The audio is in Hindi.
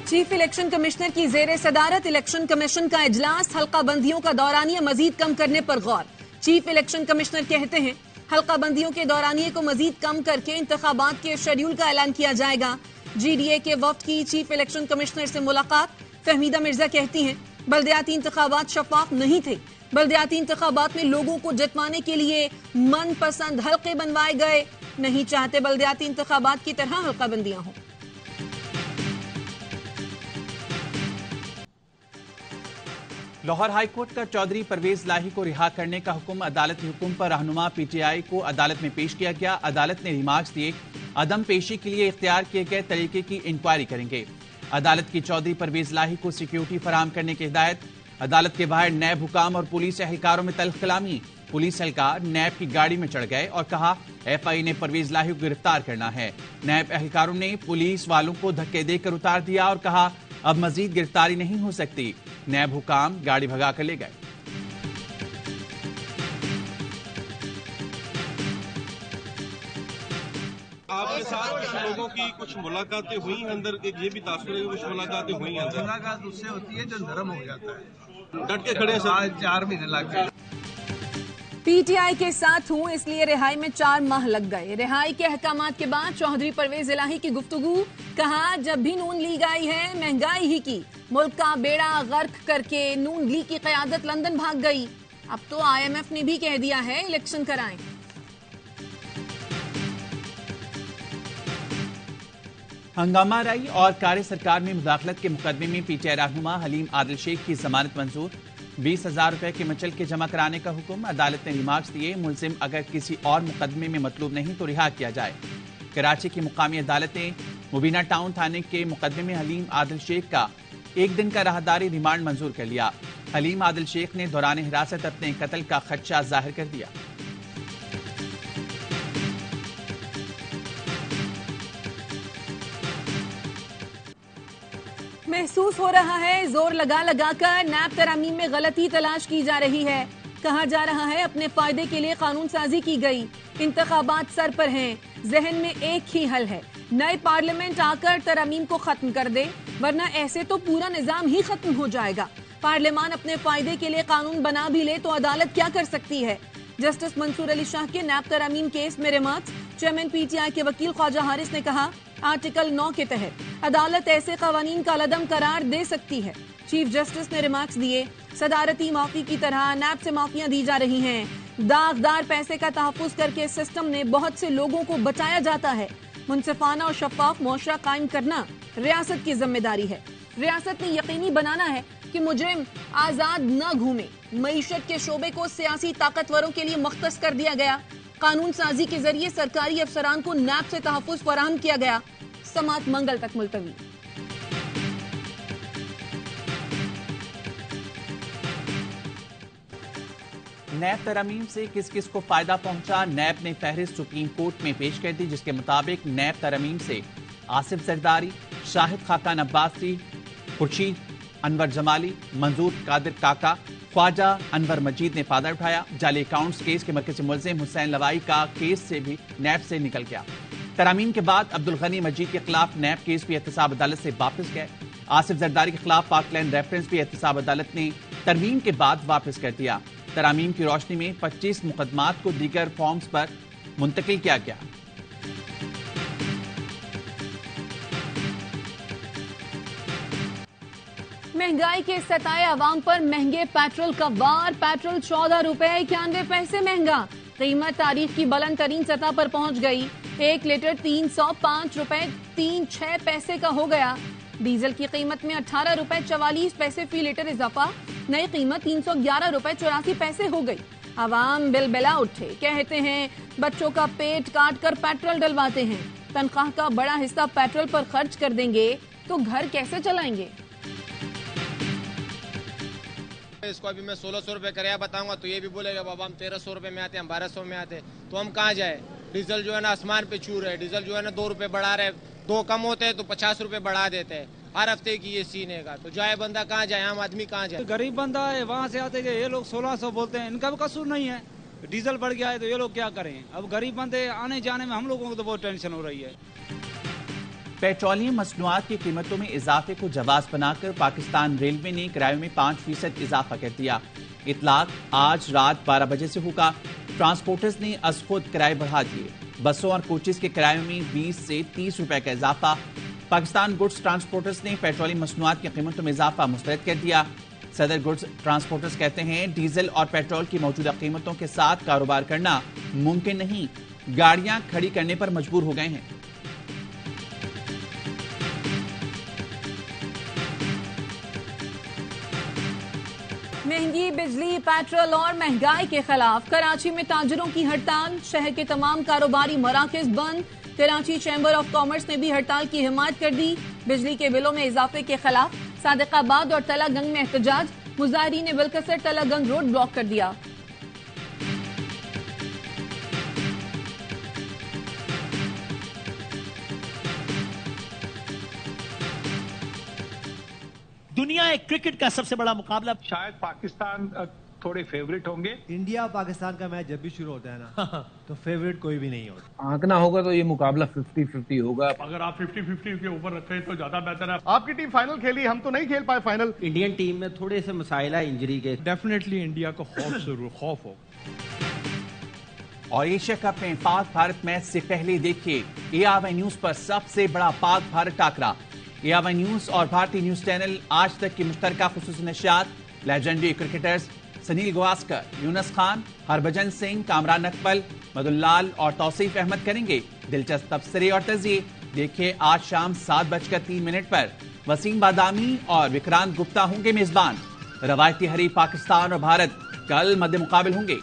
चीफ इलेक्शन कमिश्नर की जेर सदारत इलेक्शन कमीशन का इजलास, हल्का बंदियों का दौरानिया मजीद कम करने पर गौर। चीफ इलेक्शन कमिश्नर कहते हैं हल्का बंदियों के दौरानिये को मजीद कम करके इंतखाबात के शेड्यूल का ऐलान किया जाएगा। GDA के वफ्द की चीफ इलेक्शन कमिश्नर से मुलाकात। फहमीदा मिर्जा कहती हैं बल्दियाती इंतखाबात शफाफ नहीं थे, बल्दियाती इंतखाबात में लोगों को जितवाने के लिए मनपसंद हल्के बनवाए गए, नहीं चाहते बल्दियाती इंतखाबात की तरह हल्का बंदियां हों। लाहौर हाईकोर्ट का चौधरी परवेज लाही को रिहा करने का हुक्म। अदालती हुक्म पर रहनुमा PTI को अदालत में पेश किया गया। अदालत ने रिमार्क्स दिए, अदम पेशी के लिए इख्तियार किए गए तरीके की इंक्वायरी करेंगे। अदालत की चौधरी परवेज लाही को सिक्योरिटी फराहम करने की हिदायत। अदालत के बाहर नैब हुकाम और पुलिस एहलकारों में तल्ख कलामी। पुलिस एहलकार नैब की गाड़ी में चढ़ गए और कहा FI ने परवेज लाही को गिरफ्तार करना है। नैब एहलकारों ने पुलिस वालों को धक्के देकर उतार दिया और कहा अब मजीद गिरफ्तारी नहीं हो सकती। नैब हुकाम गाड़ी भगा कर ले गए। आपके साथ कुछ लोगों की कुछ मुलाकातें हुई हैं अंदर, एक ये भी तासुर है कि कुछ मुलाकातें हुई हैं अंदर। मुलाकात उससे होती है जो नरम हो जाता है। डट के खड़े हैं सर। आज 4 महीने लग गए। PTI के साथ हूं इसलिए रिहाई में 4 माह लग गए। रिहाई के अहकामात के बाद चौधरी परवेज इलाही की गुफ्तगू। कहा जब भी नून लीग आई है महंगाई ही की, मुल्क का बेड़ा गर्क करके नून लीग की क़यादत लंदन भाग गई। अब तो IMF ने भी कह दिया है इलेक्शन कराएं। हंगामा राई और कार्य सरकार में मुदाखलत के मुकदमे में PTI रहनुमा हलीम आदिल शेख की जमानत मंजूर। 20,000 रुपए के मचल के जमा कराने का हुक्म। अदालत ने रिमार्क्स दिए, मुलजिम अगर किसी और मुकदमे में मतलूब नहीं तो रिहा किया जाए। कराची की मुकामी अदालत ने मुबीना टाउन थाने के मुकदमे में हलीम आदिल शेख का 1 दिन का राहदारी रिमांड मंजूर कर लिया। हलीम आदिल शेख ने दौरान हिरासत अपने कत्ल का खदशा जाहिर कर दिया। महसूस हो रहा है जोर लगा लगा कर नैब तरामीम में गलती तलाश की जा रही है। कहा जा रहा है अपने फायदे के लिए कानून साजी की गई। इंतखाबात सर पर हैं, जहन में एक ही हल है, नए पार्लियामेंट आकर तरामीम को खत्म कर दे, वरना ऐसे तो पूरा निजाम ही खत्म हो जाएगा। पार्लियामान अपने फायदे के लिए कानून बना भी ले तो अदालत क्या कर सकती है। जस्टिस मंसूर अली शाह के नैब तरामीम केस में रिमार्क्स। चेयरमैन PTI के वकील ख्वाजा हारिस ने कहा आर्टिकल 9 के तहत अदालत ऐसे कवानीन का लदम करार दे सकती है। चीफ जस्टिस ने रिमार्क्स दिए, सदारती माफी की तरह नैब से माफियां दी जा रही हैं। दागदार पैसे का तहफ्फुज करके सिस्टम ने बहुत से लोगों को बचाया जाता है। मुनसिफाना और शफाफ मुआशरा कायम करना रियासत की जिम्मेदारी है। रियासत ने यकीनी बनाना है कि मुजरिम आजाद न घूमे। मईशत के शोबे को सियासी ताकतवरों के लिए मख्तस कर दिया गया। कानून साजी के जरिए सरकारी अफसरान को नैब से तहफ्फुज फराहम किया गया। समात मंगल तक मुलतवी। नैब तरामीम से किस किस को फायदा पहुंचा, नैब ने फहरिस्त सुप्रीम कोर्ट में पेश कर दी, जिसके मुताबिक नैब तरामीम से आसिफ जरदारी, शाहिद खाकान अब्बासी, खुर्शीद अनवर जमाली, मंजूर कादिर काका, ख्वाजा अनवर मजीद ने फायदा उठाया। जाली अकाउंट्स केस के मरकजी मुलजिम हुसैन लवाई का केस से भी नैब से निकल गया। तरामीम के बाद अब्दुल गनी मजीद के खिलाफ नैब केस भी एहतसाब अदालत से वापस गए। आसिफ जरदारी के खिलाफ पाकलैंड रेफरेंस भी एहतसाब अदालत ने तरमीम के बाद वापस कर दिया। तरामीम की रोशनी में 25 मुकदमात को दीगर फॉर्म्स पर मुंतकिल किया गया। महंगाई के सताए अवाम पर महंगे पेट्रोल का वार। पेट्रोल 14 रुपए 91 पैसे महंगा। कीमत तारीख की बुलंद तरीन सतह पर पहुंच गई। 1 लीटर 305 रुपए 36 पैसे का हो गया। डीजल की कीमत में 18 रुपए 44 पैसे फी लीटर इजाफा। नई कीमत 311 रुपए 84 पैसे हो गई। अवाम बिलबिला उठे, कहते हैं बच्चों का पेट काट कर पेट्रोल डलवाते हैं। तनख्वाह का बड़ा हिस्सा पेट्रोल पर खर्च कर देंगे तो घर कैसे चलाएंगे। इसको अभी मैं 1600 रुपए किराया बताऊंगा तो ये भी बोलेगा बाबा हम 1300 रुपए में आते हैं, हम 1200 में आते हैं, तो हम कहाँ जाए। डीजल जो है ना आसमान पे छू रहे, डीजल जो है ना 2 रुपए बढ़ा रहे, 2 कम होते हैं तो 50 रुपए बढ़ा देते हैं। हर हफ्ते की ये सीन है। तो जाए बंदा कहाँ जाए, आम आदमी कहाँ जाए। गरीब बंदा है, वहाँ से आते ये लोग 1600 बोलते हैं, इनका भी कसूर नहीं है। डीजल बढ़ गया है तो ये लोग क्या करें। अब गरीब बंदे आने जाने में हम लोगों को तो बहुत टेंशन हो रही है। पेट्रोलियम मसनूआत की कीमतों में इजाफे को जवाब बनाकर पाकिस्तान रेलवे ने किरायों में 5% इजाफा कर दिया। इतलाक आज रात 12 बजे से होगा। ट्रांसपोर्टर्स ने अज खुद किराए बढ़ा दिए। बसों और कोचेस के किरायों में 20 से 30 रुपए का इजाफा। पाकिस्तान गुड्स ट्रांसपोर्टर्स ने पेट्रोलियम मसनूआत की कीमतों में इजाफा मुस्तरद कर दिया। सदर गुड्स ट्रांसपोर्टर्स कहते हैं डीजल और पेट्रोल की मौजूदा कीमतों के साथ कारोबार करना मुमकिन नहीं, गाड़ियां खड़ी करने पर मजबूर हो गए हैं। महंगी बिजली, पेट्रोल और महंगाई के खिलाफ कराची में ताजरों की हड़ताल। शहर के तमाम कारोबारी मराकज बंद। कराची चैम्बर ऑफ कॉमर्स ने भी हड़ताल की हिमायत कर दी। बिजली के बिलों में इजाफे के खिलाफ सादिकाबाद और तलागंग में एहतजाज। मुजाहिरीन ने बिलकसर तलागंग रोड ब्लॉक कर दिया। दुनिया एक क्रिकेट का सबसे बड़ा मुकाबला। शायद पाकिस्तान थोड़े फेवरेट होंगे। इंडिया पाकिस्तान का मैच जब भी शुरू होता है ना तो फेवरेट कोई भी नहीं होता। आंकना होगा तो ये मुकाबला 50-50 होगा। अगर आप 50-50 के ऊपर रखें तो ज्यादा बेहतर है। आपकी टीम फाइनल खेली, हम तो नहीं खेल पाए फाइनल। इंडियन टीम में थोड़े से मसाइल है इंजरी के। डेफिनेटली इंडिया को खौफ हो। और एशिया कप में पाक भारत मैच से पहले देखिए ARY न्यूज पर सबसे बड़ा पाक भारत टाकरा। ARY न्यूज और भारतीय न्यूज चैनल आज तक की मुश्तरका खुसूसी नशियात लेजेंडरी क्रिकेटर्स सुनील गावस्कर, यूनुस खान, हरभजन सिंह, कामरान अकबल, मदुल्लाल और तौसीफ अहमद करेंगे दिलचस्प तबसरे और तजिए। देखिए आज शाम 7:03 पर वसीम बादामी और विक्रांत गुप्ता होंगे मेजबान। रवायती हरीफ पाकिस्तान और भारत कल मध्य मुकाबिल होंगे।